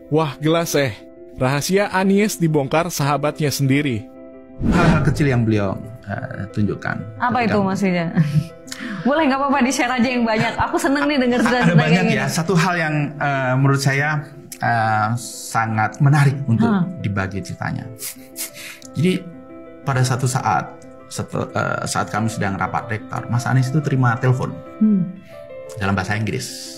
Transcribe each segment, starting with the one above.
Wah, gelas rahasia Anies dibongkar sahabatnya sendiri. Hal-hal kecil yang beliau tunjukkan. Apa itu maksudnya? Boleh nggak apa-apa di-share aja yang banyak. Aku seneng nih dengar cerita-cerita banyak kayak ya. gini. Satu hal yang menurut saya sangat menarik untuk dibagi ceritanya. Jadi pada satu saat kami sedang rapat rektor, Mas Anies itu terima telepon dalam bahasa Inggris.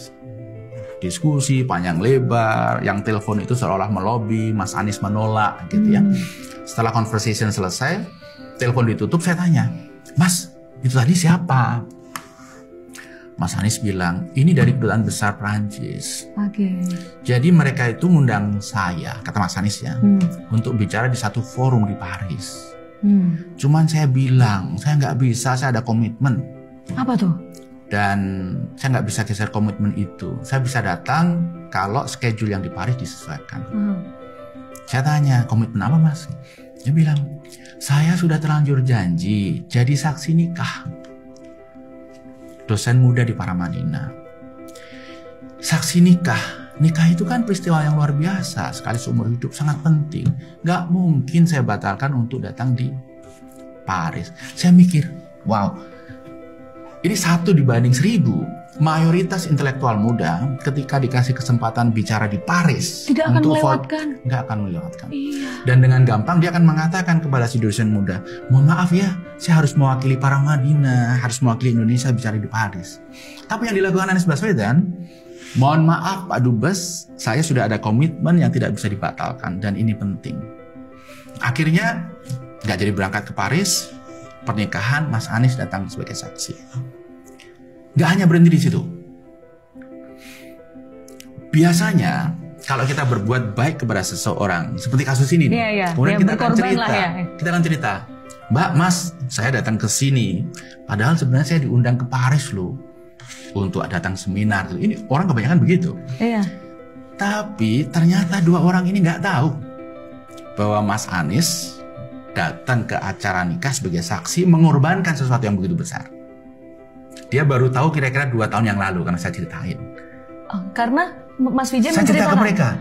Diskusi panjang lebar, yang telepon itu seolah melobi, Mas Anies menolak gitu ya. Setelah conversation selesai, telepon ditutup, saya tanya, Mas, itu tadi siapa? Mas Anies bilang, ini dari Kedutaan Besar Prancis. Jadi mereka itu ngundang saya, kata Mas Anies ya, untuk bicara di satu forum di Paris. Cuman saya bilang, saya nggak bisa, saya ada komitmen. Apa tuh? Dan saya nggak bisa geser komitmen itu. Saya bisa datang kalau schedule yang di Paris disesuaikan. Saya tanya, komitmen apa Mas? Dia bilang, saya sudah terlanjur janji jadi saksi nikah. Dosen muda di Paramadina. Saksi nikah. Nikah itu kan peristiwa yang luar biasa. Sekali seumur hidup, sangat penting. Nggak mungkin saya batalkan untuk datang di Paris. Saya mikir, wow, ini 1 dibanding 1000. Mayoritas intelektual muda ketika dikasih kesempatan bicara di Paris tidak akan melewatkan. Nggak akan melewatkan. Iya. Dan dengan gampang dia akan mengatakan kepada si dosen muda, mohon maaf ya, saya harus mewakili Paramadina, harus mewakili Indonesia bicara di Paris. Tapi yang dilakukan Anies Baswedan, mohon maaf Pak Dubes, saya sudah ada komitmen yang tidak bisa dibatalkan dan ini penting. Akhirnya nggak jadi berangkat ke Paris. Pernikahan, Mas Anies datang sebagai saksi. Gak hanya berhenti di situ. Biasanya kalau kita berbuat baik kepada seseorang, seperti kasus ini, kemudian kita akan cerita, Mbak, Mas, saya datang ke sini, padahal sebenarnya saya diundang ke Paris loh untuk datang seminar. Ini orang kebanyakan begitu. Iya. Tapi ternyata 2 orang ini nggak tahu bahwa Mas Anies datang ke acara nikah sebagai saksi mengorbankan sesuatu yang begitu besar. Dia baru tahu kira-kira 2 tahun yang lalu karena saya ceritain. Karena Mas Vijay saya cerita ke mereka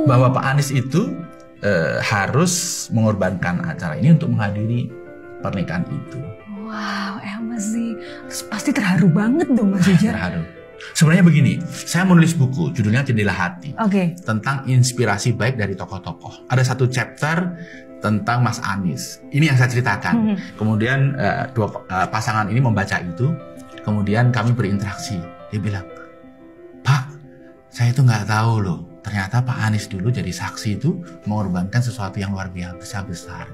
bahwa Pak Anies itu harus mengorbankan acara ini untuk menghadiri pernikahan itu. Wow, sih pasti terharu banget dong Mas Vijay. Terharu. Sebenarnya begini, saya menulis buku judulnya Jendela Hati tentang inspirasi baik dari tokoh-tokoh. Ada 1 chapter tentang Mas Anies. Ini yang saya ceritakan. Kemudian 2 pasangan ini membaca itu. Kemudian kami berinteraksi. Dia bilang, Pak, saya itu nggak tahu loh. Ternyata Pak Anies dulu jadi saksi itu mengorbankan sesuatu yang luar biasa besar.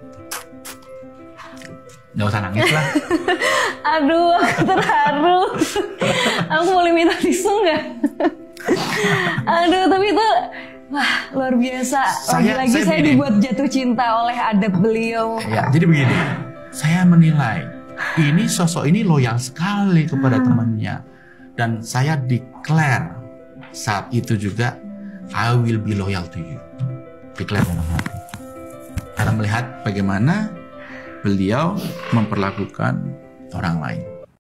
Nggak usah nangis lah. Aduh, aku terharu. Aku boleh minta tisu nggak? Aduh, tapi itu wah, luar biasa. Lagi-lagi saya dibuat jatuh cinta oleh adab beliau. Ya, jadi begini. Saya menilai ini sosok ini loyal sekali kepada temannya. Dan saya declare saat itu juga, I will be loyal to you. Declare dalam hati. Karena melihat bagaimana beliau memperlakukan orang lain.